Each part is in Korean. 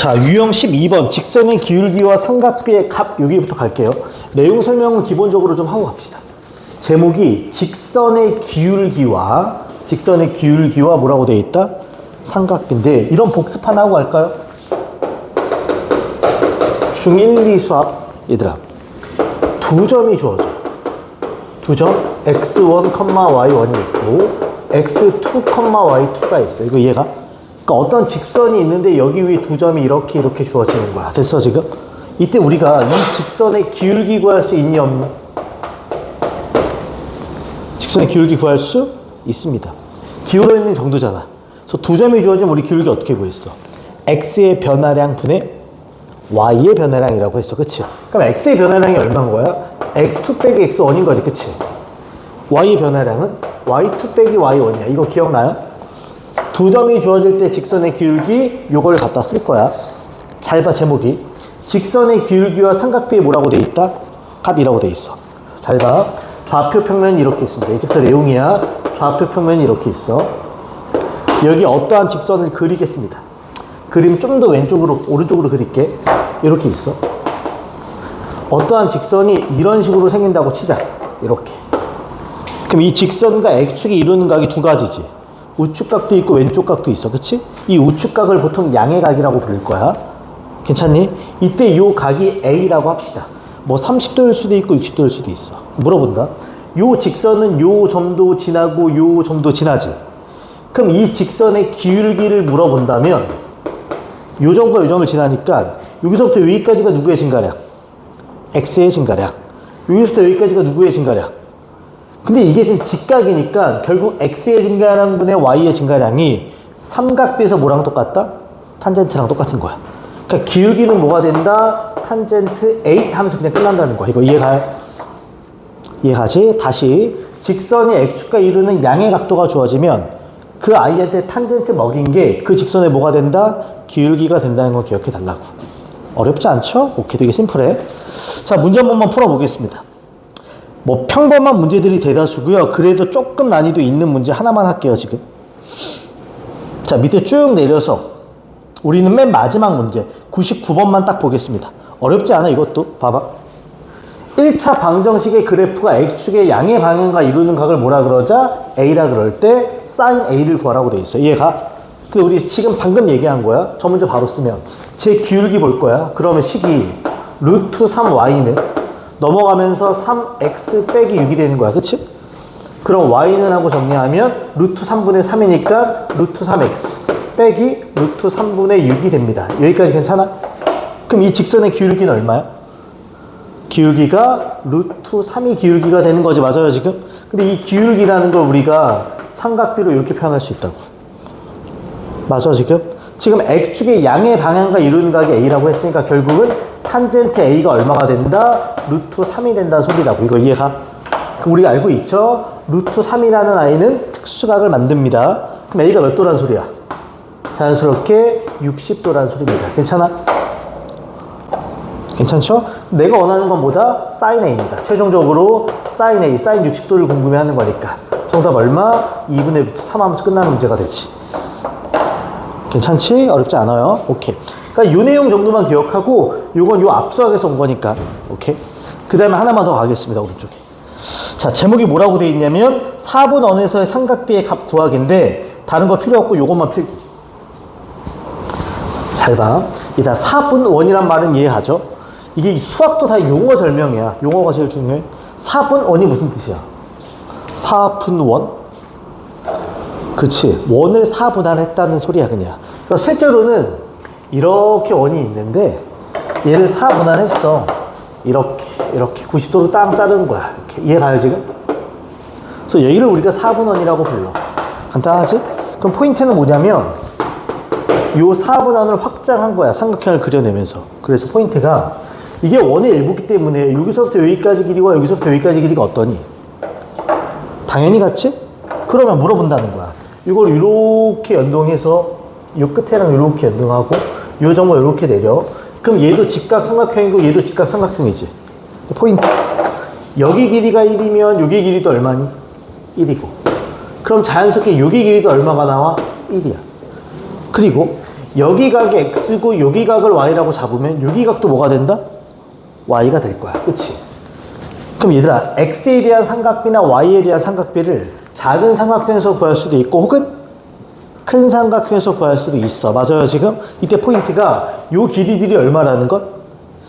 자, 유형 12번 직선의 기울기와 삼각비의 값. 여기부터 갈게요. 내용 설명은 기본적으로 좀 하고 갑시다. 제목이 직선의 기울기와 뭐라고 되어 있다? 삼각비인데 이런 복습 하나 하고 갈까요? 중1, 2 수학 얘들아 두 점이 주어져. 두 점 x1, y1이 있고 x2, y2가 있어. 이거 이해가? 그러니까 어떤 직선이 있는데 여기 위에 두 점이 이렇게 주어지는 거야. 됐어 지금? 이때 우리가 이 직선의 기울기 구할 수 있니 없니? 직선의 기울기 구할 수 있습니다. 기울어 있는 정도잖아. 그래서 두 점이 주어지면 우리 기울기 어떻게 구했어? x의 변화량 분의 y의 변화량이라고 했어. 그치? 그럼 x의 변화량이 얼마인 거야? x2 빼기 x1인 거지. 그치? y의 변화량은 y2 빼기 y1이야. 이거 기억나요? 두 점이 주어질 때 직선의 기울기 요걸 갖다 쓸 거야. 잘 봐 제목이. 직선의 기울기와 삼각비에 뭐라고 돼 있다? 값이라고 돼 있어. 잘 봐. 좌표 평면이 이렇게 있습니다. 이제부터 내용이야. 좌표 평면이 이렇게 있어. 여기 어떠한 직선을 그리겠습니다. 그림 좀 더 왼쪽으로 오른쪽으로 그릴게. 이렇게 있어. 어떠한 직선이 이런 식으로 생긴다고 치자. 이렇게. 그럼 이 직선과 X축이 이루는 각이 두 가지지. 우측 각도 있고 왼쪽 각도 있어. 그치? 이 우측 각을 보통 양의 각이라고 부를 거야. 괜찮니? 이때 이 각이 A라고 합시다. 뭐 30도일 수도 있고 60도일 수도 있어. 물어본다. 요 직선은 요 점도 지나고 요 점도 지나지. 그럼 이 직선의 기울기를 물어본다면 요 점과 요 점을 지나니까 여기서부터 여기까지가 누구의 증가량? X의 증가량. 여기서부터 여기까지가 누구의 증가량? 근데 이게 지금 직각이니까 결국 X의 증가량 분의 Y의 증가량이 삼각비에서 뭐랑 똑같다? 탄젠트랑 똑같은 거야. 그러니까 기울기는 뭐가 된다? 탄젠트 A 하면서 그냥 끝난다는 거야. 이거 이해가지? 다시 직선이 X축과 이루는 양의 각도가 주어지면 그 I한테 탄젠트 먹인 게 그 직선에 뭐가 된다? 기울기가 된다는 걸 기억해 달라고. 어렵지 않죠? 오케이, 되게 심플해. 자, 문제 한 번만 풀어보겠습니다. 뭐 평범한 문제들이 대다수고요. 그래도 조금 난이도 있는 문제 하나만 할게요, 지금. 자, 밑에 쭉 내려서 우리는 맨 마지막 문제 99번만 딱 보겠습니다. 어렵지 않아, 이것도. 봐봐. 1차 방정식의 그래프가 X축의 양의 방향과 이루는 각을 뭐라 그러자? A라 그럴 때 sin A를 구하라고 돼 있어. 이해가? 근데 우리 지금 방금 얘기한 거야. 저 문제 바로 쓰면 제 기울기 볼 거야. 그러면 식이 루트 3y는 넘어가면서 3x 빼기 6이 되는 거야. 그치? 그럼 y는 하고 정리하면 루트 3분의 3이니까 루트 3x 빼기 루트 3분의 6이 됩니다. 여기까지 괜찮아? 그럼 이 직선의 기울기는 얼마야? 기울기가 루트 3이 기울기가 되는 거지. 맞아요 지금? 근데 이 기울기라는 걸 우리가 삼각비로 이렇게 표현할 수 있다고. 맞아 지금? 지금 X축의 양의 방향과 이루는 각이 A라고 했으니까 결국은 탄젠트 A가 얼마가 된다? 루트 3이 된다는 소리라고. 이거 이해가? 그럼 우리가 알고 있죠? 루트 3이라는 아이는 특수각을 만듭니다. 그럼 A가 몇 도란 소리야? 자연스럽게 60도란 소리입니다. 괜찮아? 괜찮죠? 내가 원하는 건 뭐다? sin A입니다. 최종적으로 sin A, sin 60도를 궁금해하는 거니까. 정답 얼마? 2분의 루트 3 하면서 끝나는 문제가 되지. 괜찮지? 어렵지 않아요. 오케이. 그러니까 이 내용 정도만 기억하고 요건 요 앞수학에서 온 거니까. 오케이. 그 다음에 하나만 더 가겠습니다. 오른쪽에. 자, 제목이 뭐라고 돼 있냐면 4분 원에서의 삼각비의 값 구하기인데 다른 거 필요 없고 요것만 필기. 잘 봐. 일단 4분 원이란 말은 이해하죠? 이게 수학도 다 용어 설명이야. 용어가 제일 중요해. 4분 원이 무슨 뜻이야? 4분 원? 그치. 원을 4분할했다는 소리야 그냥. 그래서 실제로는 이렇게 원이 있는데 얘를 4분할했어. 이렇게 90도로 딱 자르는 거야. 이렇게. 이해가요 지금? 그래서 얘를 우리가 4분원이라고 불러. 간단하지? 그럼 포인트는 뭐냐면 요 4분원을 확장한 거야. 삼각형을 그려내면서. 그래서 포인트가 이게 원의 일부기 때문에 여기서부터 여기까지 길이와 여기서부터 여기까지 길이가 어떠니? 당연히 같지? 그러면 물어본다는 거야. 이걸 이렇게 연동해서 요 끝에랑 이렇게 연동하고 요 점을 이렇게 내려. 그럼 얘도 직각 삼각형이고 얘도 직각 삼각형이지. 포인트. 여기 길이가 1이면 여기 길이도 얼마니? 1이고. 그럼 자연스럽게 여기 길이도 얼마가 나와? 1이야. 그리고 여기 각이 x고 여기 각을 y라고 잡으면 여기 각도 뭐가 된다? y가 될 거야. 그치? 그럼 얘들아, x에 대한 삼각비나 y에 대한 삼각비를 작은 삼각형에서 구할 수도 있고 혹은 큰 삼각형에서 구할 수도 있어. 맞아요, 지금? 이때 포인트가 요 길이들이 얼마라는 것?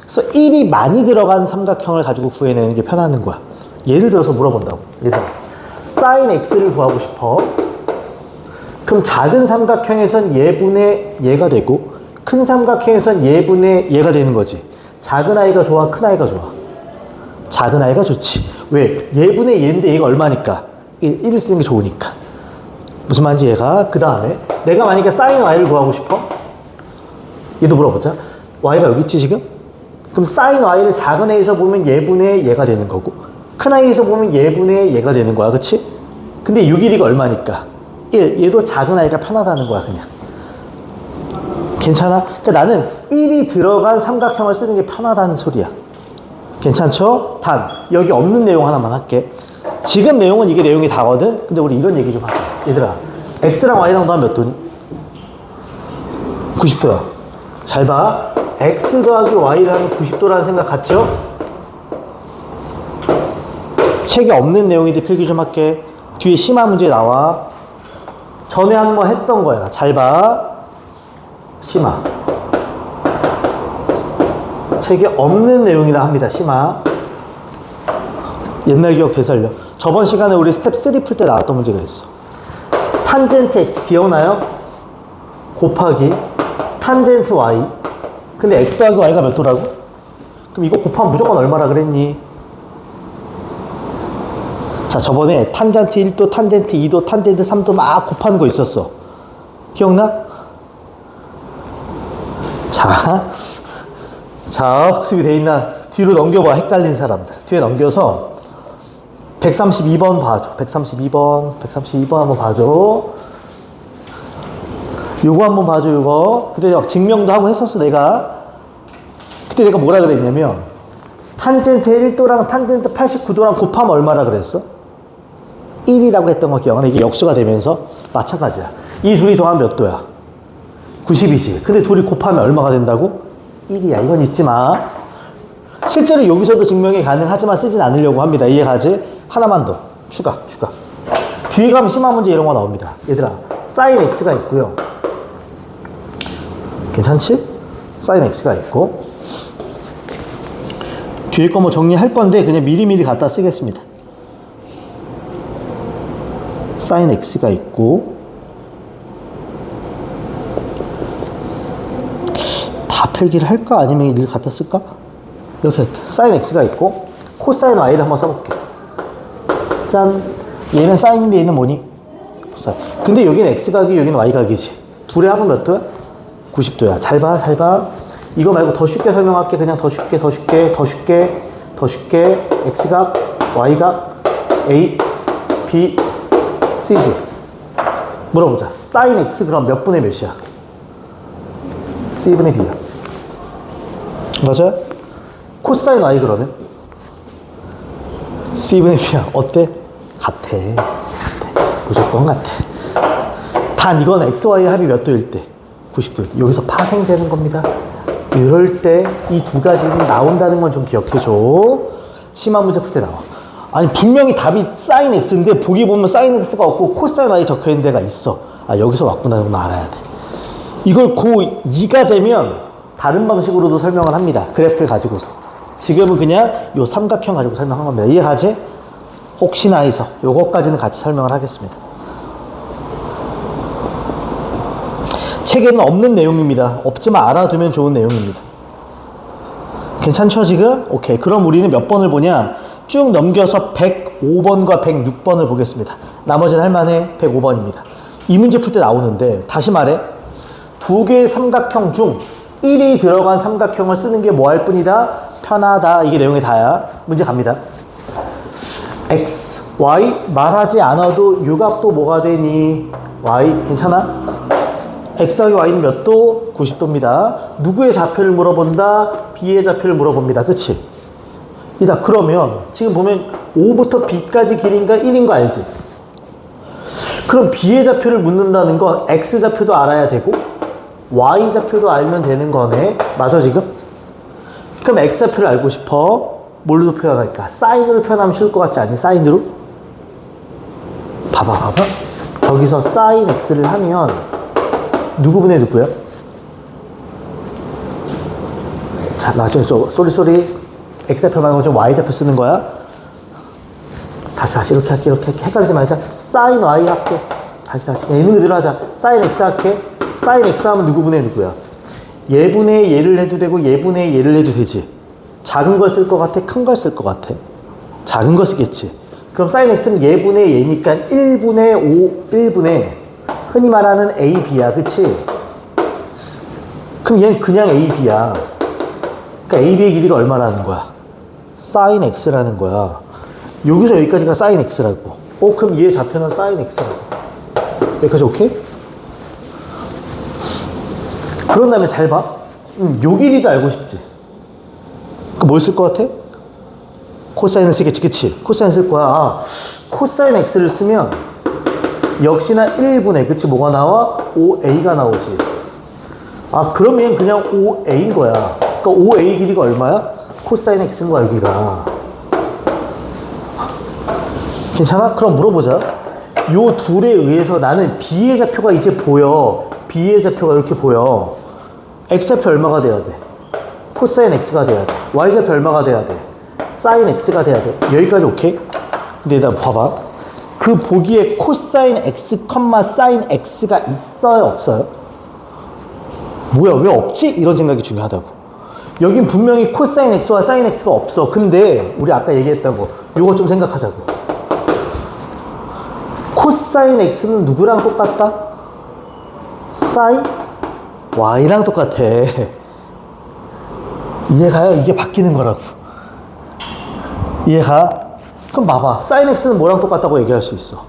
그래서 1이 많이 들어간 삼각형을 가지고 구해내는 게 편하는 거야. 예를 들어서 물어본다고. 얘들아, sin x를 구하고 싶어. 그럼 작은 삼각형에선 얘분의 얘가 되고 큰 삼각형에선 얘분의 얘가 되는 거지. 작은 아이가 좋아, 큰 아이가 좋아? 작은 아이가 좋지. 왜? 얘분의 얘인데 얘가 얼마니까? 1을 쓰는 게 좋으니까. 무슨 말인지 얘가. 그 다음에 내가 만약에 sin y를 구하고 싶어? 얘도 물어보자. y가 여기 있지 지금? 그럼 sin y를 작은 a에서 보면 얘분의 얘가 되는 거고 큰 a에서 보면 얘분의 얘가 되는 거야. 그치? 근데 요 길이가 얼마니까? 1. 얘도 작은 아이가 편하다는 거야 그냥. 괜찮아? 그러니까 나는 1이 들어간 삼각형을 쓰는 게 편하다는 소리야. 괜찮죠? 단 여기 없는 내용 하나만 할게. 지금 내용은 이게 내용이 다거든? 근데 우리 이런 얘기 좀 하자. 얘들아, x랑 y랑 더하면 몇 도니? 90도야. 잘 봐. x 더하기 y를 하면 90도라는 생각 같죠? 책에 없는 내용인데 필기 좀 할게. 뒤에 심화 문제 나와. 전에 한번 했던 거야. 잘 봐. 심화. 책에 없는 내용이라 합니다. 심화. 옛날 기억 되살려. 저번 시간에 우리 스텝 3 풀 때 나왔던 문제가 있어. 탄젠트 x 기억나요? 곱하기 탄젠트 y. 근데 x하고 y가 몇 도라고? 그럼 이거 곱하면 무조건 얼마라 그랬니? 자, 저번에 탄젠트 1도, 탄젠트 2도, 탄젠트 3도 막 곱하는 거 있었어. 기억나? 자, 복습이 돼 있나? 뒤로 넘겨봐. 헷갈린 사람들. 뒤에 넘겨서 132번 봐줘. 132번 한번 봐줘. 요거 한번 봐줘, 요거. 그때 막 증명도 하고 했었어, 내가. 그때 내가 뭐라 그랬냐면, 탄젠트 1도랑 탄젠트 89도랑 곱하면 얼마라 그랬어? 1이라고 했던 거 기억나? 이게 역수가 되면서 마찬가지야. 이 둘이 더하면 몇 도야? 90이지. 근데 둘이 곱하면 얼마가 된다고? 1이야. 이건 잊지 마. 실제로 여기서도 증명이 가능하지만 쓰진 않으려고 합니다. 이해가지? 하나만 더. 추가. 뒤에 가면 심화 문제 이런 거 나옵니다. 얘들아, sin x가 있고요. 괜찮지? sin x가 있고. 뒤에 거 뭐 정리할 건데 그냥 미리미리 갖다 쓰겠습니다. sin x가 있고. 다 필기를 할까? 아니면 이렇게 갖다 쓸까? 이렇게 sin x가 있고 코사인 y를 한번 써볼게. 짠. 얘는 sin인데 얘는 뭐니? 코사인. 근데 여기는 x각이 여기는 y각이지. 둘의 합은 몇 도야? 90도야. 잘 봐. 이거 말고 더 쉽게 설명할게. 그냥 더 쉽게. x각, y각, a, b, c지. 물어보자. sin x 그럼 몇 분의 몇이야? c분의 b야. 맞아요? 코사인 y 그러면? c분의 b야. 어때? 같아. 무조건 같아. 단 이건 x, y 합이 몇 도일 때? 90도일 때. 여기서 파생되는 겁니다. 이럴 때 이 두 가지는 나온다는 건 좀 기억해줘. 심화 문제 풀 때 나와. 아니 분명히 답이 sin x인데 보기 보면 sin x가 없고 코사인 y 적혀있는 데가 있어. 아 여기서 왔구나. 이건 알아야 돼. 이걸 고2가 되면 다른 방식으로도 설명을 합니다. 그래프를 가지고서. 지금은 그냥 요 삼각형 가지고 설명한 겁니다. 이해가지? 혹시나 해서 요것까지는 같이 설명을 하겠습니다. 책에는 없는 내용입니다. 없지만 알아두면 좋은 내용입니다. 괜찮죠 지금? 오케이. 그럼 우리는 몇 번을 보냐? 쭉 넘겨서 105번과 106번을 보겠습니다. 나머지는 할만해. 105번입니다. 이 문제 풀 때 나오는데 다시 말해. 두 개의 삼각형 중 1이 들어간 삼각형을 쓰는 게 뭐 할 뿐이다? 편하다. 이게 내용이 다야. 문제 갑니다. x, y 말하지 않아도 요각도 뭐가 되니? y 괜찮아? x하기 y는 몇 도? 90도입니다. 누구의 좌표를 물어본다? b의 좌표를 물어봅니다. 그치? 이다. 그러면 지금 보면 5부터 b까지 길이인가 1인 거 알지? 그럼 b의 좌표를 묻는다는 건 x 좌표도 알아야 되고 y좌표도 알면 되는 거네. 맞아 지금? 그럼 x좌표를 알고 싶어. 뭘로 표현할까? 사인으로 표현하면 쉬울 것 같지 않니? 사인으로? 봐봐. 저기서 사인 x를 하면 누구 분의 누구야? 자, 나 저 쏘리 x좌표 말고 좀 y좌표 쓰는 거야. 다시 이렇게 할게. 헷갈리지 말자. 사인 y 할게. 다시 있는 그대로 하자. 사인 x 할게. 사인 x 하면 누구 분의 누구야? 얘분의 얘를 해도 되고 얘분의 얘를 해도 되지. 작은 걸 쓸 것 같아? 큰 걸 쓸 것 같아? 작은 거 쓰겠지. 그럼 사인 x는 얘분의 얘니까 1분의 흔히 말하는 ab야. 그치? 그럼 얘는 그냥 ab야. 그러니까 ab의 길이가 얼마라는 거야? 사인 x라는 거야. 여기서 여기까지가 사인 x라고. 그럼 얘 좌표는 사인 x라고. 여기까지 오케이? 그런 다음에 잘 봐. 요 길이도 알고 싶지. 그 뭘 쓸 것 같아? 코사인을 쓰겠지, 그치? 코사인 쓸 거야. 코사인 x를 쓰면 역시나 1분의, 그치? 뭐가 나와? 5a가 나오지. 그러면 그냥 5a인 거야. 그러니까 5a 길이가 얼마야? 코사인 x인 거야, 여기가. 괜찮아? 그럼 물어보자. 요 둘에 의해서 나는 b의 좌표가 이제 보여. b의 좌표가 이렇게 보여. x좌표 얼마가 돼야 돼? 코사인 x가 돼야 돼. y좌표 얼마가 돼야 돼? 사인 x가 돼야 돼. 여기까지 오케이? 근데 일단 봐봐. 그 보기에 코사인 x, 사인 x가 있어요? 없어요? 뭐야, 왜 없지? 이런 생각이 중요하다고. 여긴 분명히 코사인 x와 사인 x가 없어. 근데 우리 아까 얘기했던 거 요거 좀 생각하자고. 코사인 x는 누구랑 똑같다? 사인 y랑 똑같아. 이해가요? 이게 바뀌는 거라고. 이해가? 그럼 봐봐. 사인 x는 뭐랑 똑같다고 얘기할 수 있어?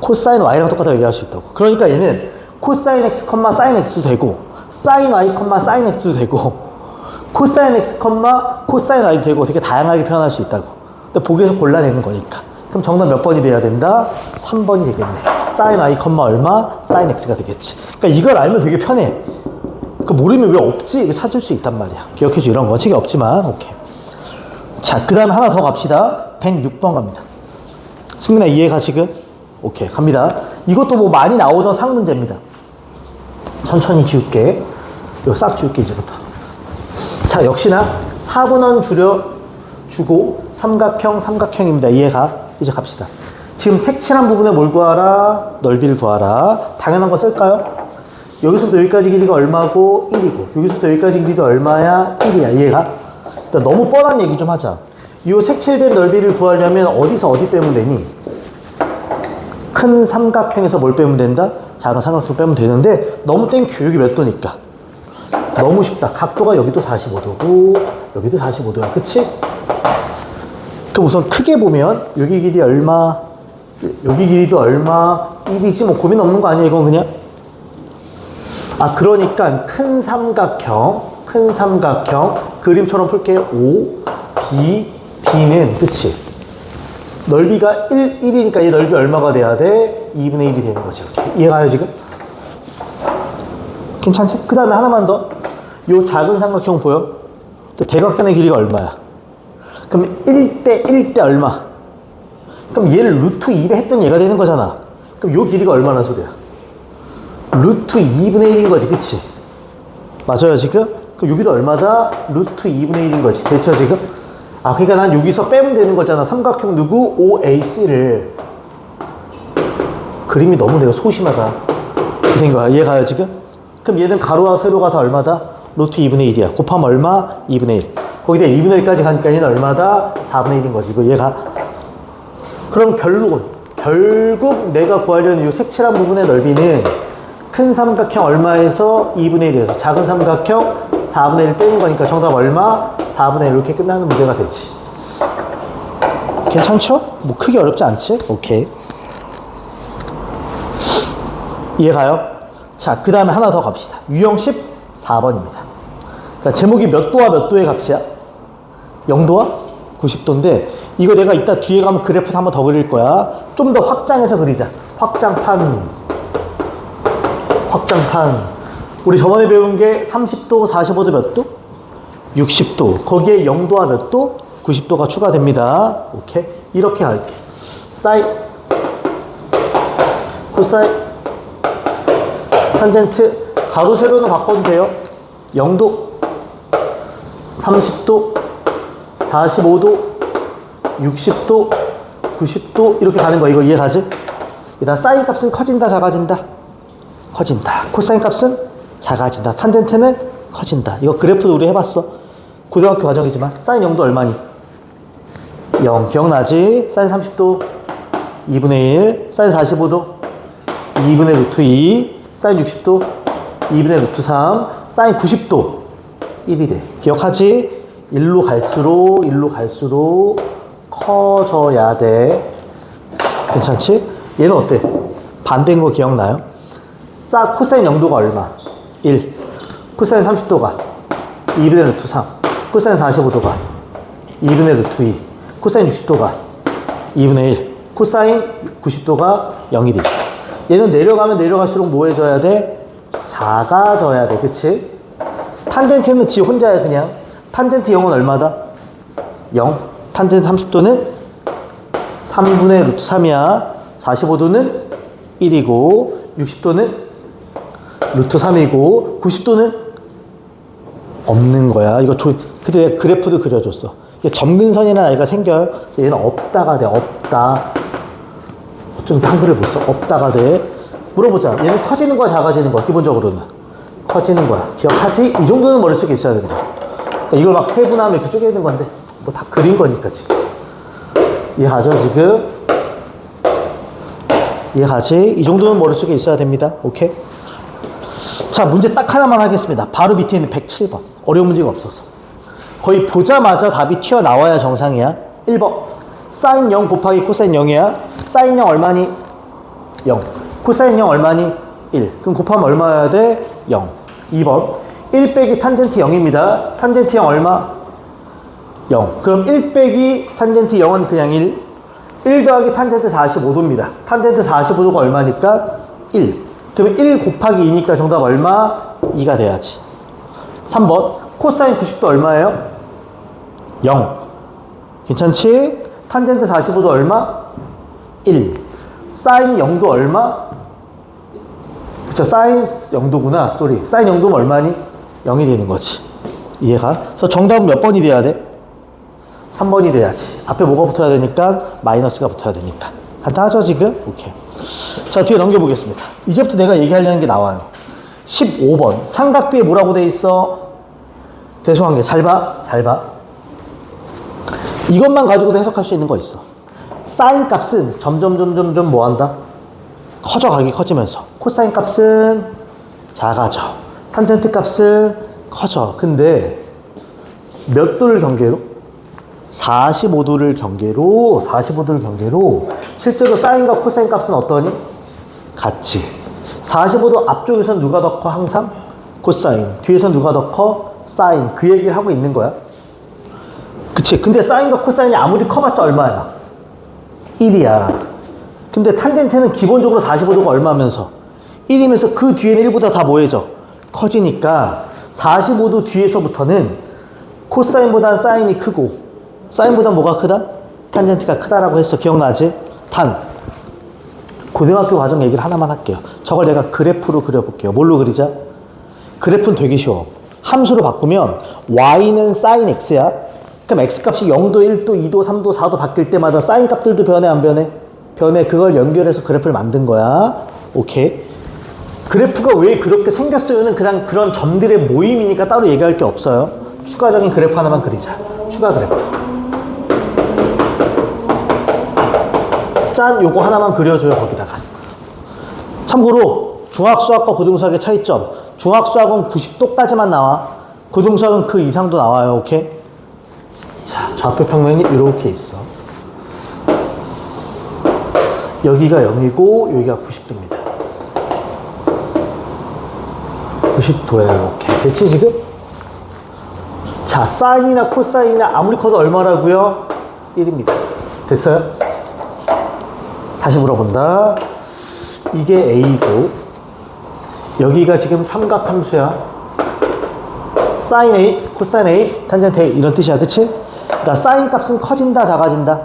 코사인 y랑 똑같다고 얘기할 수 있다고. 그러니까 얘는 코사인 x, 사인 x도 되고 사인 y, 사인 x도 되고 코사인 x, 코사인 y도 되고 되게 다양하게 표현할 수 있다고. 근데 보기에서 골라내는 거니까. 그럼 정답 몇 번이 돼야 된다? 3번이 되겠네. 사인 y, 얼마? 사인 x가 되겠지. 그러니까 이걸 알면 되게 편해. 모르면 왜 없지? 이거 찾을 수 있단 말이야. 기억해줘. 이런 원칙이 없지만 오케이. 자, 그 다음에 하나 더 갑시다. 106번 갑니다. 승민아 이해가 지금? 오케이, 갑니다. 이것도 뭐 많이 나오던 상문제입니다. 천천히 지울게. 이거 싹 지울게 이제부터. 자, 역시나 4분원 주고 삼각형입니다. 이해가? 이제 갑시다. 지금 색칠한 부분에 뭘 구하라? 넓이를 구하라. 당연한 거 쓸까요? 여기서부터 여기까지 길이가 얼마고 1이고 여기서부터 여기까지 길이도 얼마야? 1이야. 이해가? 그러니까 너무 뻔한 얘기 좀 하자. 이 색칠된 넓이를 구하려면 어디서 어디 빼면 되니? 큰 삼각형에서 뭘 빼면 된다? 작은 삼각형 빼면 되는데 너무 땡큐. 여기 몇 도니까? 너무 쉽다. 각도가 여기도 45도고 여기도 45도야. 그치? 그럼 우선 크게 보면 여기 길이 얼마? 여기 길이도 얼마? 1이지 뭐 고민 없는 거 아니야 이건 그냥? 그러니까 큰 삼각형 그림처럼 풀게요. O, B, B는 그치? 넓이가 1이니까 얘 넓이 얼마가 돼야 돼? 2분의 1이 되는 거지. 이렇게. 이해가요 지금? 괜찮지? 그 다음에 하나만 더. 요 작은 삼각형 보여? 대각선의 길이가 얼마야? 그럼 1대 얼마? 그럼 얘를 루트 2배 했더니 얘가 되는 거잖아. 그럼 요 길이가 얼마나 소리야? 루트 2분의 1인 거지, 그치? 맞아요, 지금? 그럼 여기도 얼마다? 루트 2분의 1인 거지. 됐죠, 지금? 그러니까 난 여기서 빼면 되는 거잖아. 삼각형 누구? OAC를. 그림이 너무 내가 소심하다. 이 생각, 이해가요, 지금? 그럼 얘는 가로와 세로가 다 얼마다? 루트 2분의 1이야. 곱하면 얼마? 2분의 1. 거기다 2분의 1까지 가니까 얘는 얼마다? 4분의 1인 거지. 이거 이해가? 그럼 결국 내가 구하려는 이 색칠한 부분의 넓이는 큰 삼각형 얼마에서 2분의 1에서 작은 삼각형 4분의 1 빼는 거니까 정답 얼마? 4분의 1 이렇게 끝나는 문제가 되지. 괜찮죠? 뭐 크게 어렵지 않지? 오케이. 이해가요? 자, 그 다음에 하나 더 갑시다. 유형 14번입니다. 자, 제목이 몇 도와 몇 도의 값이야? 0도와 90도인데 이거 내가 이따 뒤에 가면 그래프 한번 더 그릴 거야. 좀 더 확장해서 그리자. 확장판 우리 저번에 배운 게 30도, 45도 몇 도? 60도. 거기에 0도와 몇 도? 90도가 추가됩니다. 오케이? 이렇게 할게. 사인, 코사인, 탄젠트, 가로 세로는 바꿔도 돼요. 0도, 30도, 45도, 60도, 90도 이렇게 가는 거. 이거 이해가지? 일단 사인 값은 커진다, 작아진다? 커진다. 코사인 값은 작아진다. 탄젠트는 커진다. 이거 그래프도 우리 해봤어. 고등학교 과정이지만 사인 0도 얼마니? 0. 기억나지? 사인 30도 2분의 1, 사인 45도 2분의 루트 2, 사인 60도 2분의 루트 3, 사인 90도 1이 돼. 기억하지? 일로 갈수록 커져야 돼. 괜찮지? 얘는 어때? 반대인 거 기억나요? 코사인 0도가 얼마? 1. 코사인 30도가 2분의 루트 3. 코사인 45도가 2분의 루트 2. 코사인 60도가 2분의 1. 코사인 90도가 0이 되지. 얘는 내려가면 내려갈수록 뭐 해줘야 돼? 작아져야 돼. 그치? 탄젠트는 지 혼자야 그냥. 탄젠트 0은 얼마다? 0. 탄젠트 30도는 3분의 루트 3이야. 45도는 1이고 60도는 루트 3이고 90도는 없는 거야. 이거 그때 내가 그래프도 그려줬어. 점근선이라는 아이가 생겨요. 얘는 없다가 돼. 없다. 좀 한글을 못 써. 없다가 돼. 물어보자. 얘는 커지는 거야, 작아지는 거야? 기본적으로는 커지는 거야. 기억하지? 이 정도는 머릿속에 있어야 된다. 그러니까 이걸 막 세분하면 이렇게 쪼개 있는 건데 뭐 다 그린 거니까 지금. 이해가죠 지금? 이해가지? 이 정도는 머릿속에 있어야 됩니다. 오케이? 자, 문제 딱 하나만 하겠습니다. 바로 밑에 있는 107번. 어려운 문제가 없어서. 거의 보자마자 답이 튀어나와야 정상이야. 1번. 사인 0 곱하기 코사인 0이야. 사인 0 얼마니? 0. 코사인 0 얼마니? 1. 그럼 곱하면 얼마여야 돼? 0. 2번. 1 빼기 탄젠트 0입니다. 탄젠트 0 얼마? 0. 그럼 1 빼기 탄젠트 0은 그냥 1. 1 더하기 탄젠트 45도입니다. 탄젠트 45도가 얼마니까? 1. 그러면 1 곱하기 2니까 정답 얼마? 2가 돼야지. 3번. 코사인 90도 얼마예요? 0. 괜찮지? 탄젠트 45도 얼마? 1. 사인 0도 얼마? 그쵸, 사인 0도구나. 쏘리. 사인 0도면 얼마니? 0이 되는 거지. 이해가? 그래서 정답은 몇 번이 돼야 돼? 3번이 돼야지. 앞에 뭐가 붙어야 되니까? 마이너스가 붙어야 되니까. 간단하죠, 지금? 오케이. 자, 뒤에 넘겨보겠습니다. 이제부터 내가 얘기하려는 게 나와요. 15번. 삼각비에 뭐라고 돼 있어? 대소관계. 잘 봐. 잘 봐. 이것만 가지고도 해석할 수 있는 거 있어. 사인 값은 점점 뭐 한다? 커지면서. 코사인 값은 작아져. 탄젠트 값은 커져. 근데 몇 도를 경계로? 45도를 경계로 실제로 사인과 코사인 값은 어떠니? 같지. 45도 앞쪽에선 누가 더 커? 항상? 코사인. 뒤에선 누가 더 커? 사인. 그 얘기를 하고 있는 거야. 그치. 근데 사인과 코사인이 아무리 커봤자 얼마야? 1이야. 근데 탄젠트는 기본적으로 45도가 얼마면서? 1이면서 그 뒤에는 1보다 다 뭐해져? 커지니까 45도 뒤에서부터는 코사인보단 사인이 크고 사인보다 뭐가 크다? 탄젠트가 크다라고 했어. 기억나지? 고등학교 과정 얘기를 하나만 할게요. 저걸 내가 그래프로 그려볼게요. 뭘로 그리자? 그래프는 되게 쉬워. 함수로 바꾸면 y는 사인 x야. 그럼 x값이 0도, 1도, 2도, 3도, 4도 바뀔 때마다 사인 값들도 변해 안 변해? 변해. 그걸 연결해서 그래프를 만든 거야. 오케이. 그래프가 왜 그렇게 생겼어요는 그냥 그런 점들의 모임이니까 따로 얘기할 게 없어요. 추가적인 그래프 하나만 그리자. 추가 그래프. 짠! 요거 하나만 그려줘요. 거기다가. 참고로 중학수학과 고등수학의 차이점. 중학수학은 90도까지만 나와. 고등수학은 그 이상도 나와요. 오케이? 자, 좌표 평면이 이렇게 있어. 여기가 0이고 여기가 90도입니다. 90도예요. 이렇게. 됐지 지금? 자, 사인이나 코사인이나 아무리 커도 얼마라고요? 1입니다. 됐어요? 다시 물어본다. 이게 A고 여기가 지금 삼각함수야. 사인 A, 코사인 A, 탄젠트 A 이런 뜻이야. 그치? 그러니까 사인 값은 커진다, 작아진다?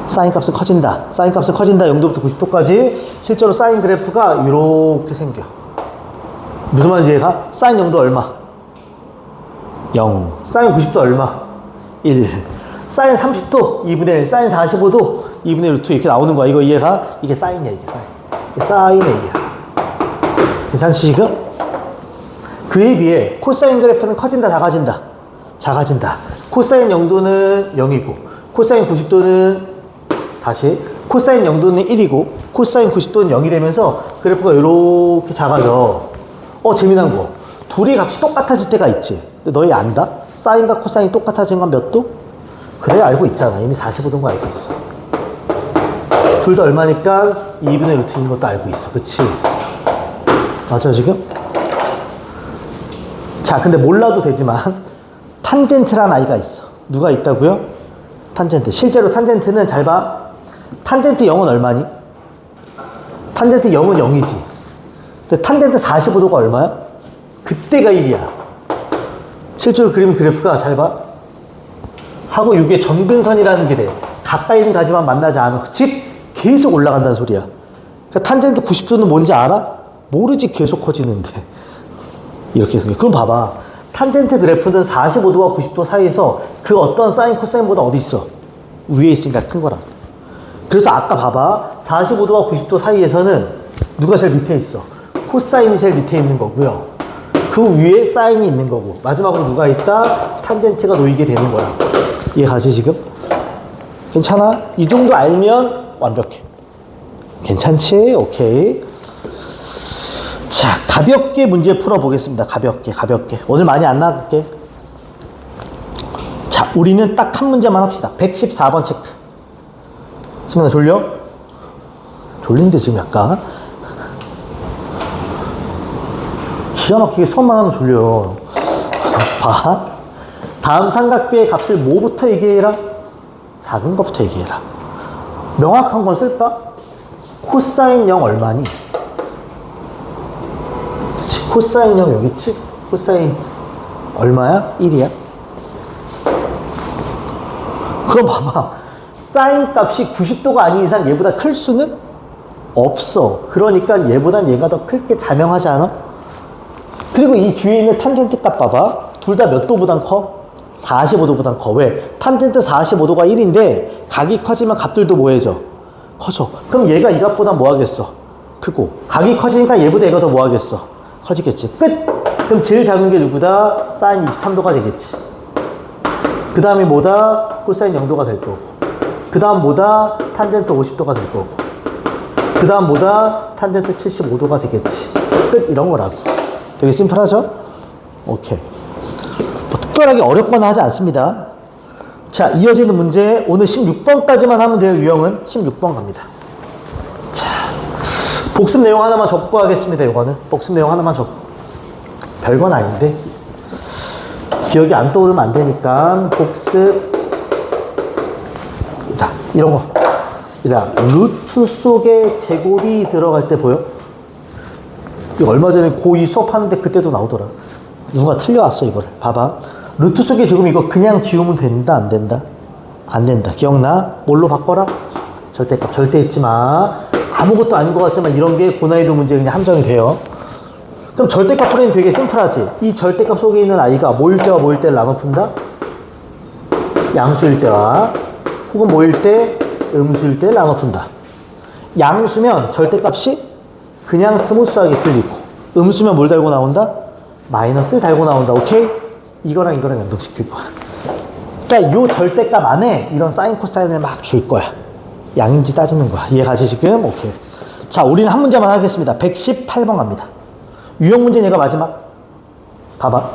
사인 값은 커진다. 사인 값은 커진다. 0도부터 90도까지. 실제로 사인 그래프가 이렇게 생겨. 무슨 말인지 이해가? 사인 0도 얼마? 0. 사인 90도 얼마? 1. 사인 30도 2분의 1. 사인 45도 2분의 1 루트 이렇게 나오는 거야. 이거 이해가? 이게 사인이야, 이게 사인. 이게 사인 A야. 괜찮지, 지금? 그에 비해 코사인 그래프는 커진다, 작아진다? 작아진다. 코사인 0도는 0이고, 코사인 90도는 다시 코사인 0도는 1이고 코사인 90도는 0이 되면서 그래프가 이렇게 작아져. 재미난 거. 둘이 값이 똑같아질 때가 있지. 근데 너희 안다? 사인과 코사인이 똑같아진 건 몇 도? 그래, 알고 있잖아. 이미 45도인 거 알고 있어. 둘 다 얼마니까 2분의 루트인 것도 알고 있어. 그치? 맞아, 지금? 자, 근데 몰라도 되지만 탄젠트란 아이가 있어. 누가 있다고요? 탄젠트. 실제로 탄젠트는 잘 봐. 탄젠트 0은 얼마니? 탄젠트 0은 0이지. 근데 탄젠트 45도가 얼마야? 그때가 1이야. 실제로 그림 그래프가 잘 봐. 하고 이게 점근선이라는 게 돼. 가까이는 가지만 만나지 않아. 그치? 계속 올라간다는 소리야. 그러니까 탄젠트 90도는 뭔지 알아? 모르지. 계속 커지는데. 이렇게 생겨. 그럼 봐봐. 탄젠트 그래프는 45도와 90도 사이에서 그 어떤 사인, 코사인보다 어디 있어? 위에 있으니까 큰 거라. 그래서 아까 봐봐. 45도와 90도 사이에서는 누가 제일 밑에 있어? 코사인이 제일 밑에 있는 거고요. 그 위에 사인이 있는 거고. 마지막으로 누가 있다? 탄젠트가 놓이게 되는 거야. 이해가지, 지금? 괜찮아? 이 정도 알면 완벽해. 괜찮지? 오케이. 자, 가볍게 문제 풀어보겠습니다. 가볍게. 오늘 많이 안 나갈게. 자, 우리는 딱 한 문제만 합시다. 114번 체크. 승민아, 졸려? 졸린데, 지금 약간. 기가 막히게 수업만 하면 졸려. 봐. 다음 삼각비의 값을 뭐부터 얘기해라? 작은 것부터 얘기해라. 명확한 건 쓸까? 코사인 0 얼마니? 그치, 코사인 0 여기 있지? 코사인 얼마야? 1이야? 그럼 봐봐. 사인 값이 90도가 아닌 이상 얘보다 클 수는 없어. 그러니까 얘보단 얘가 더 클게 자명하지 않아? 그리고 이 뒤에 있는 탄젠트 값 봐봐. 둘 다 몇 도보단 커? 45도보단 커. 왜? 탄젠트 45도가 1인데 각이 커지면 값들도 뭐해져? 커져. 그럼 얘가 이 값보다 뭐 하겠어? 크고. 각이 커지니까 얘보다 얘가 더 뭐 하겠어? 커지겠지. 끝! 그럼 제일 작은 게 누구다? 사인 23도가 되겠지. 그 다음에 뭐다? 코사인 0도가 될 거고. 그 다음 뭐다? 탄젠트 50도가 될 거고. 그 다음 뭐다? 탄젠트 75도가 되겠지. 끝! 이런 거라고. 되게 심플하죠? 오케이. 뭐 특별하게 어렵거나 하지 않습니다. 자, 이어지는 문제. 오늘 16번까지만 하면 돼요, 유형은. 16번 갑니다. 자, 복습 내용 하나만 적고 하겠습니다, 이거는. 복습 내용 하나만 적고. 별건 아닌데. 기억이 안 떠오르면 안 되니까. 복습. 자, 이런 거. 루트 속에 제곱이 들어갈 때 보여? 얼마 전에 고2 수업하는데 그때도 나오더라. 누가 틀려왔어, 이거를. 봐봐. 루트 속에 지금 이거 그냥 지우면 된다, 안 된다? 안 된다. 기억나? 뭘로 바꿔라? 절대값. 절대 잊지 마. 아무것도 아닌 것 같지만 이런 게 고난이도 문제 그냥 함정이 돼요. 그럼 절대값 풀이는 되게 심플하지. 이 절대값 속에 있는 아이가 모일 때와 모일 때를 나눠 푼다? 양수일 때와 혹은 모일 때, 음수일 때를 나눠 푼다. 양수면 절대값이 그냥 스무스하게 풀리고, 음수면 뭘 달고 나온다? 마이너스를 달고 나온다. 오케이? 이거랑 이거랑 연동시킬 거야. 그러니까 요 절대값 안에 이런 사인 코사인을 막 줄 거야. 양인지 따지는 거야. 이해가지 지금? 오케이. 자, 우리는 한 문제만 하겠습니다. 118번 갑니다. 유형 문제는 얘가 마지막. 봐봐.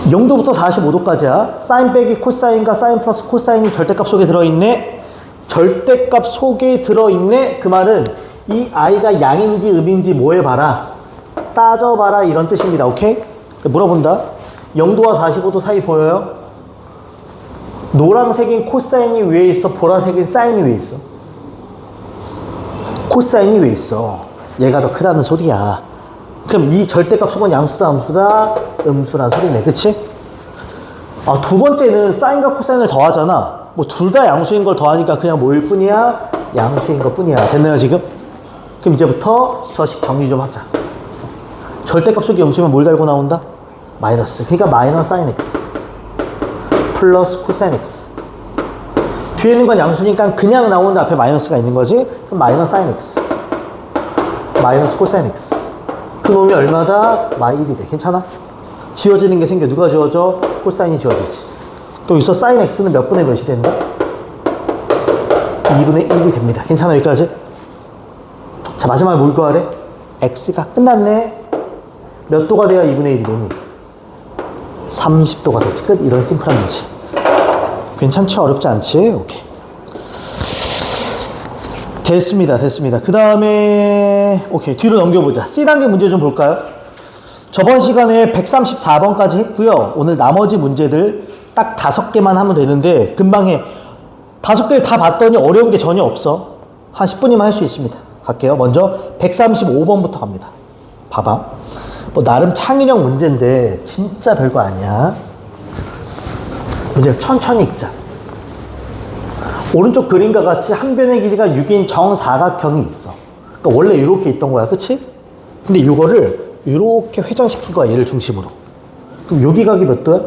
0도부터 45도까지야. 사인 빼기 코사인과 사인 플러스 코사인이 절대값 속에 들어있네. 절대값 속에 들어있네. 그 말은 이 아이가 양인지 음인지 뭐 해봐라? 따져봐라, 이런 뜻입니다. 오케이? 물어본다. 0도와 45도 사이 보여요? 노란색인 코사인이 위에 있어? 보라색인 사인이 위에 있어? 코사인이 위에 있어. 얘가 더 크다는 소리야. 그럼 이 절대값 속은 양수다, 음수다, 음수란 소리네. 그치? 아, 두 번째는 사인과 코사인을 더하잖아. 뭐 둘 다 양수인 걸 더하니까 그냥 뭐일 뿐이야? 양수인 것 뿐이야. 됐나요, 지금? 그럼 이제부터 저식 정리 좀 하자. 절대값 속이 음수면 뭘 달고 나온다? 마이너스. 그러니까 마이너스 사인 x 플러스 코사인 x. 뒤에 있는 건 양수니까 그냥 나오는데 앞에 마이너스가 있는 거지? 그럼 마이너스 사인 x 마이너스 코사인 x. 그 놈이 얼마다? 마이 1이 돼. 괜찮아? 지워지는 게 생겨. 누가 지워져? 코사인이 지워지지. 그럼 여기서 사인 x는 몇 분의 몇이 된다? 2분의 1이 됩니다. 괜찮아? 여기까지? 자, 마지막에 뭘 구하래? x가 끝났네. 몇 도가 돼야 2분의 1이 되니? 30도가 되지. 끝. 이런 심플한 문제. 괜찮죠? 어렵지 않지? 오케이. 됐습니다. 됐습니다. 그 다음에 오케이. 뒤로 넘겨보자. C단계 문제 좀 볼까요? 저번 시간에 134번까지 했고요. 오늘 나머지 문제들 딱 5개만 하면 되는데 금방 해. 5개를 다 봤더니 어려운 게 전혀 없어. 한 10분이면 할 수 있습니다. 갈게요. 먼저 135번부터 갑니다. 봐봐. 뭐 나름 창의력 문제인데 진짜 별거 아니야. 문제 천천히 읽자. 오른쪽 그림과 같이 한 변의 길이가 6인 정사각형이 있어. 그러니까 원래 이렇게 있던 거야. 그치? 근데 이거를 이렇게 회전시킨 거야. 얘를 중심으로. 그럼 여기 각이 몇 도야?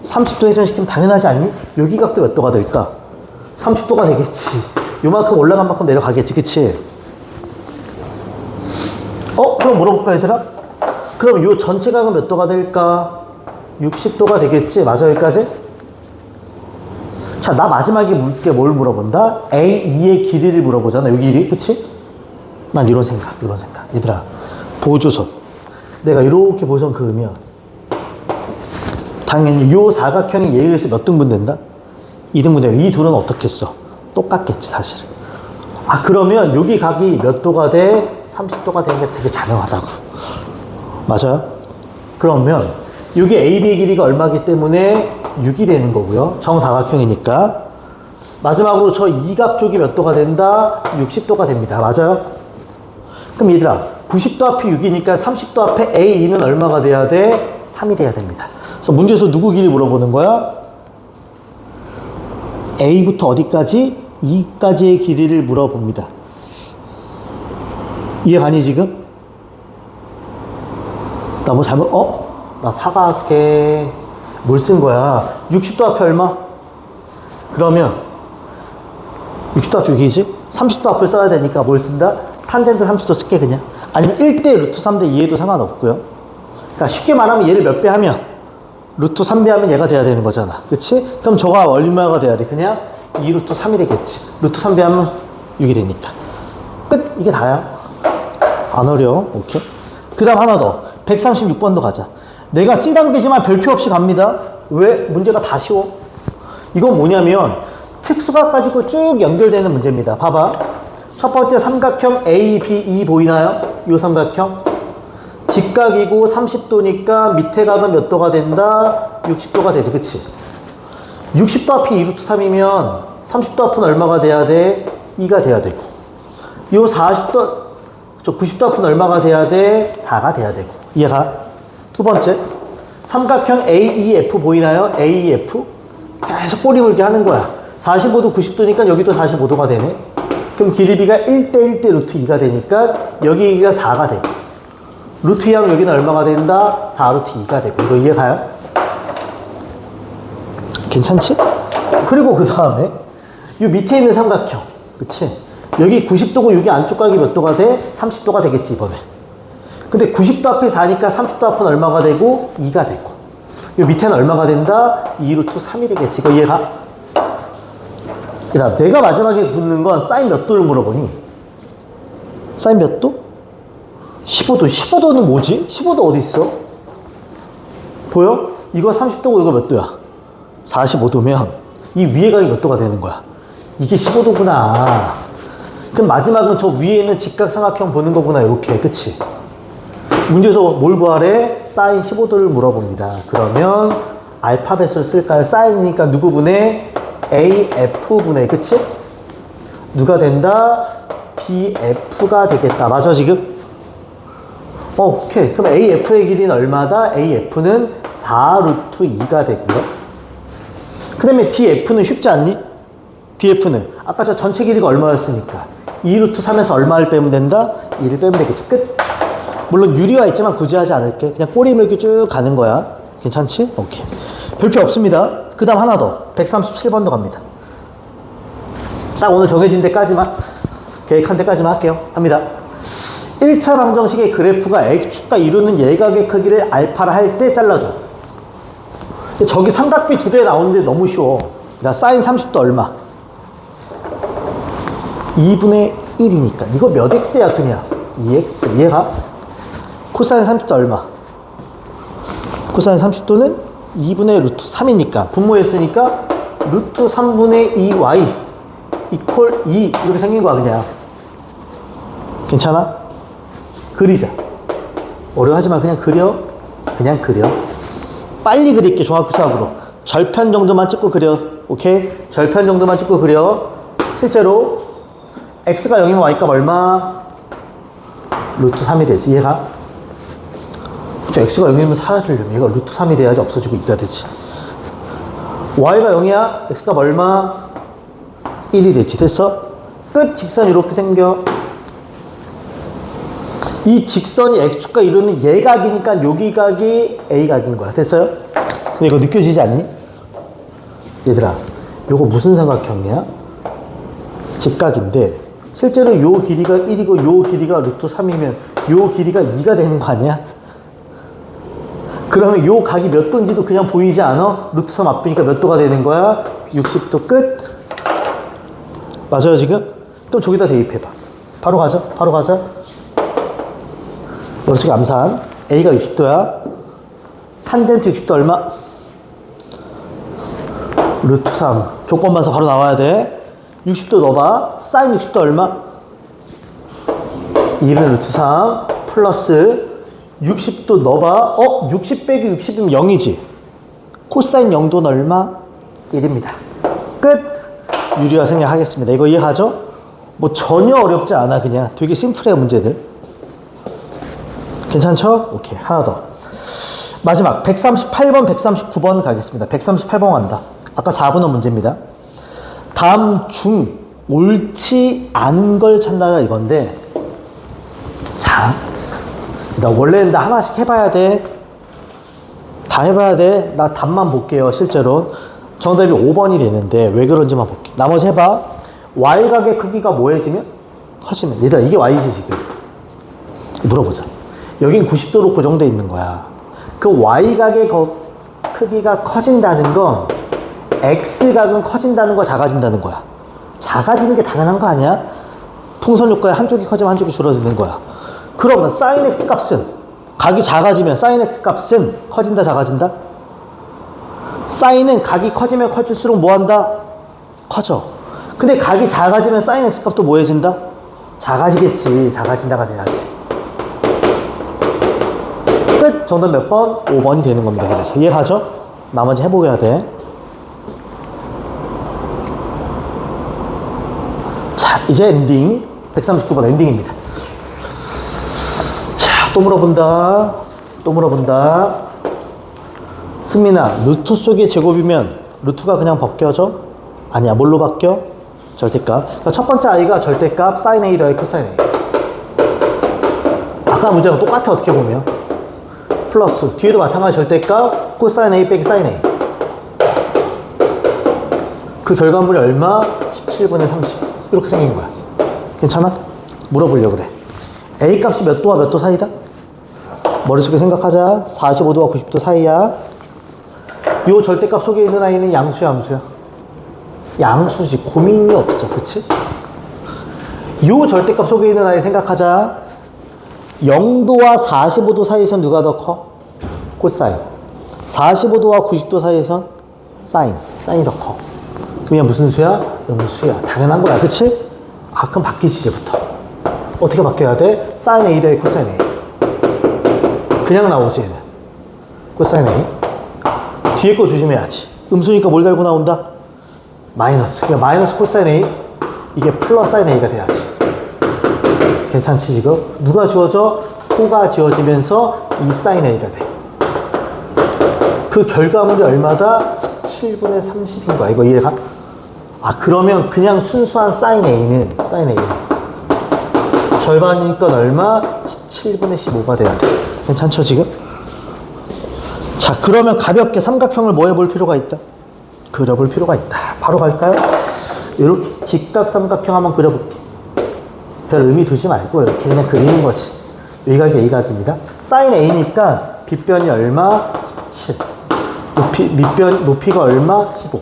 30도 회전시키면 당연하지 않니? 여기 각도 몇 도가 될까? 30도가 되겠지. 요만큼 올라간 만큼 내려가겠지. 그치? 그럼 물어볼까 얘들아? 그럼 요 전체 각은 몇 도가 될까? 60도가 되겠지. 맞아 여기까지? 자, 나 마지막에 물게 뭘 물어본다? A2의 길이를 물어보잖아. 요 길이. 그치? 난 이런 생각. 얘들아, 보조선. 내가 이렇게 보조선 그으면 당연히 요 사각형이 얘에 의해서 몇 등분 된다? 2등분 되면 이 둘은 어떻게 써? 똑같겠지 사실은. 아, 그러면 여기 각이 몇 도가 돼? 30도가 되는 게 되게 자명하다고. 맞아요? 그러면 여기 AB의 길이가 얼마기 때문에 6이 되는 거고요. 정사각형이니까. 마지막으로 저 이 각 쪽이 몇 도가 된다? 60도가 됩니다. 맞아요? 그럼 얘들아, 90도 앞이 6이니까 30도 앞에 A2는 얼마가 돼야 돼? 3이 돼야 됩니다. 그래서 문제에서 누구 길이 물어보는 거야? A부터 어디까지? 2까지의 길이를 물어봅니다. 이해가니 지금? 나 뭐 잘못, 나 사각계 뭘 쓴 거야? 60도 앞에 얼마? 그러면 60도 앞에 6이지? 30도 앞을 써야 되니까 뭘 쓴다? 탄젠트 30도 쓸게 그냥. 아니면 1대 루트 3대 2해도 상관없고요. 그러니까 쉽게 말하면 얘를 몇 배 하면 루트 3배 하면 얘가 돼야 되는 거잖아. 그치? 그럼 저가 얼마가 돼야 돼? 그냥 2 루트 3이 되겠지. 루트 3배 하면 6이 되니까. 끝! 이게 다야. 안 어려워. 오케이. 그 다음 하나 더. 136번도 가자. 내가 C단계지만 별표 없이 갑니다. 왜? 문제가 다 쉬워. 이건 뭐냐면 특수각 가지고 쭉 연결되는 문제입니다. 봐봐. 첫 번째 삼각형 ABE 보이나요? 이 삼각형. 직각이고 30도니까 밑에 각은 몇 도가 된다? 60도가 되지. 그치? 60도 앞이 2루트 3이면 30도 앞은 얼마가 돼야 돼? 2가 돼야 되고. 이 40도, 90도 앞은 얼마가 돼야 돼? 4가 돼야 되고. 이해가? 두 번째. 삼각형 AEF 보이나요? AEF? 계속 꼬리 물게 하는 거야. 45도 90도니까 여기도 45도가 되네. 그럼 길이비가 1대 1대 루트 2가 되니까 여기가 4가 되고. 루트 2 하면 여기는 얼마가 된다? 4 루트 2가 되고. 이거 이해가요? 괜찮지? 그리고 그 다음에 이 밑에 있는 삼각형. 그치? 여기 90도고 여기 안쪽 각이 몇 도가 돼? 30도가 되겠지 이번에. 근데 90도 앞에 4니까 30도 앞은 얼마가 되고? 2가 되고. 이 밑에는 얼마가 된다? 2 루트 3이 되겠지. 이거 이해가? 내가 마지막에 묻는 건 사인 몇 도를 물어보니? 사인 몇 도? 15도. 15도는 뭐지? 15도 어디 있어? 보여? 이거 30도고 이거 몇 도야? 45도면 이 위에 각이 몇 도가 되는 거야? 이게 15도구나. 그럼 마지막은 저 위에 있는 직각삼각형 보는 거구나. 이렇게. 그치? 문제에서 뭘 구하래? 사인 15도를 물어봅니다. 그러면 알파벳을 쓸까요? 사인이니까 누구 분의? AF 분의. 그치? 누가 된다? BF가 되겠다. 맞아 지금? 오케이. 그럼 AF의 길이는 얼마다? AF는 4 루트 2가 되고요. 그 다음에 DF는 쉽지 않니? DF는 아까 저 전체 길이가 얼마였으니까 2 루트 3에서 얼마를 빼면 된다? 2를 빼면 되겠지. 끝. 물론 유리화 있지만 굳이 하지 않을게. 그냥 꼬리 물기 쭉 가는 거야. 괜찮지? 오케이. 별표 없습니다. 그 다음 하나 더. 137번도 갑니다. 딱 오늘 정해진 데까지만, 계획한 데까지만 할게요. 합니다. 1차 방정식의 그래프가 X축과 이루는 예각의 크기를 알파라 할 때 잘라줘. 저기 삼각비 두 개 나오는데 너무 쉬워. 나 사인 30도 얼마? 2분의 1이니까. 이거 몇 X야, 그냥? 2X. 얘가? 코사인 30도 얼마? 코사인 30도는 2분의 루트 3이니까. 분모했으니까 루트 3분의 2Y 이퀄 2. 이렇게 생긴 거야, 그냥. 괜찮아? 그리자. 어려워하지 마. 그냥 그려. 그냥 그려. 빨리 그릴게. 종합 수학으로. 절편 정도만 찍고 그려. 오케이? 절편 정도만 찍고 그려. 실제로 x가 0이면 y값 얼마? 루트 3이 되지. 얘가? 그쵸. x가 0이면 사라지려면 얘가 루트 3이 돼야지 없어지고 2가 되지. y가 0이야? x값 얼마? 1이 되지. 됐어? 끝. 직선 이렇게 생겨. 이 직선이 X축과 이루는 예각이니까 여기 각이 A각인 거야. 됐어요? 근데 이거 느껴지지 않니? 얘들아, 요거 무슨 삼각형이야? 직각인데 실제로 요 길이가 1이고 요 길이가 루트 3이면 요 길이가 2가 되는 거 아니야? 그러면 요 각이 몇 도인지도 그냥 보이지 않아? 루트 3 앞이니까 몇 도가 되는 거야? 60도 끝? 맞아요 지금? 그럼 저기다 대입해봐. 바로 가자. 바로 가자. 머릿속에 암산. A가 60도야. 탄젠트 60도 얼마? 루트 3. 조건 봐서 바로 나와야 돼. 60도 넣어봐. 사인 60도 얼마? 2분의 루트 3 플러스 60도 넣어봐. 60 빼기 60이면 0이지. 코사인 0도는 얼마? 1입니다. 끝. 유리화 생략하겠습니다. 이거 이해가죠? 뭐 전혀 어렵지 않아. 그냥 되게 심플해요 문제들. 괜찮죠? 오케이. 하나 더. 마지막 138번, 139번 가겠습니다. 138번 간다. 아까 4분의 문제입니다. 다음 중 옳지 않은 걸 찾는다 이건데, 자, 나 원래는 나 하나씩 해봐야 돼. 다 해봐야 돼. 나 답만 볼게요. 실제로 정답이 5번이 되는데 왜 그런지만 볼게. 나머지 해봐. y각의 크기가 뭐해지면? 커지면. 얘들아 이게 y지 지금. 물어보자. 여긴 90도로 고정되어 있는 거야. 그 y각의 크기가 커진다는 건 x각은 커진다는 거, 작아진다는 거야. 작아지는 게 당연한 거 아니야? 풍선 효과에 한쪽이 커지면 한쪽이 줄어드는 거야. 그러면 sin x 값은, 각이 작아지면 sin x 값은 커진다, 작아진다? sin은 각이 커지면 커질수록 뭐 한다? 커져. 근데 각이 작아지면 sin x 값도 뭐해진다? 작아지겠지. 작아진다가 돼야지. 끝. 정답 몇 번? 5번이 되는 겁니다. 그래서 이해가죠? 나머지 해보셔야 돼. 자, 이제 엔딩. 139번 엔딩입니다. 자, 또 물어본다. 또 물어본다. 승민아, 루트 속의 제곱이면 루트가 그냥 벗겨져? 아니야. 뭘로 바뀌어? 절대값. 그러니까 첫 번째 아이가 절대값 sin A 더하기 코사인 A. 아까 문제랑 똑같아 어떻게 보면. 플러스 뒤에도 마찬가지 절대값 코사인 A 빼기 사인 A. 그 결과물이 얼마? 17분의 30. 이렇게 생긴 거야. 괜찮아? 물어보려고 그래. A 값이 몇 도와 몇 도 사이다? 머릿속에 생각하자. 45도와 90도 사이야. 요 절대값 속에 있는 아이는 양수야, 함수야? 양수지. 고민이 없어. 그치? 요 절대값 속에 있는 아이 생각하자. 0도와 45도 사이에선 누가 더 커? 코사인. 45도와 90도 사이에선 사인. 사인이 더 커. 그럼 얘 무슨 수야? 음수야. 당연한 거야. 그치? 아, 그럼 바뀌지, 이제부터. 어떻게 바뀌어야 돼? 사인 A 더하기 코사인 A. 그냥 나오지, 얘는. 코사인 A. 뒤에 거 조심해야지. 음수니까 뭘 달고 나온다? 마이너스. 그러니까 마이너스 코사인 A. 이게 플러스 사인 A가 돼야지. 괜찮지 지금? 누가 주어져? 코가 지워지면서 이 사인 A가 돼. 그 결과물이 얼마다? 17분의 30인 거야. 이거 이해가? 아, 그러면 그냥 순수한 사인 A는 절반이니까 얼마? 17분의 15가 돼야 돼. 괜찮죠, 지금? 자, 그러면 가볍게 삼각형을 뭐 해볼 필요가 있다? 그려볼 필요가 있다. 바로 갈까요? 이렇게 직각삼각형 한번 그려볼게. 별 의미 두지 말고 이렇게 그냥 그리는 거지. 이 각이 A 각입니다. 사인 A니까 빗변이 얼마? 17. 높이가 얼마? 15.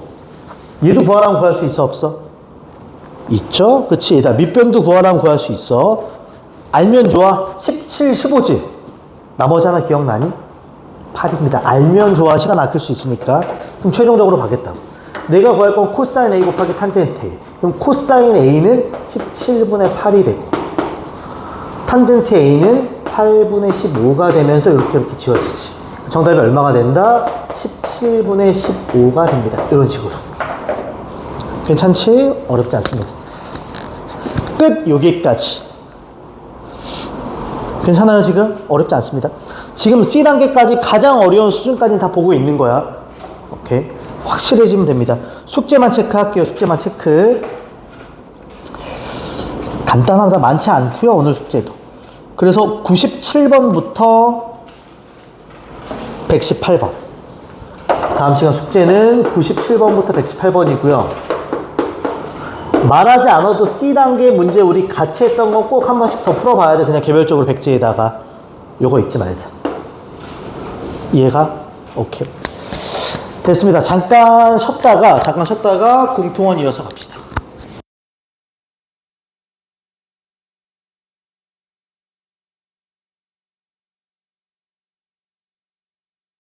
얘도 구하라면 구할 수 있어, 없어? 있죠? 그치? 얘다 밑변도 구하라면 구할 수 있어. 알면 좋아. 17, 15지? 나머지 하나 기억나니? 8입니다. 알면 좋아. 시간 아낄 수 있으니까. 그럼 최종적으로 가겠다고. 내가 구할 건 코사인 A 곱하기 탄젠트 A. 그럼 코사인 A는 17분의 8이 되고, 탄젠트 A는 8분의 15가 되면서 이렇게 지워지지. 정답이 얼마가 된다? 17분의 15가 됩니다. 이런 식으로. 괜찮지? 어렵지 않습니다. 끝! 여기까지. 괜찮아요, 지금? 어렵지 않습니다. 지금 C단계까지 가장 어려운 수준까지는 다 보고 있는 거야. 오케이. 확실해지면 됩니다. 숙제만 체크할게요. 숙제만 체크. 간단하다. 많지 않고요, 오늘 숙제도. 그래서 97번부터 118번. 다음 시간 숙제는 97번부터 118번이고요. 말하지 않아도 C단계 문제 우리 같이 했던 거 꼭 한 번씩 더 풀어봐야 돼. 그냥 개별적으로 백지에다가. 요거 잊지 말자. 이해가? 오케이. 됐습니다. 잠깐 쉬었다가 공통원 이어서 갑시다.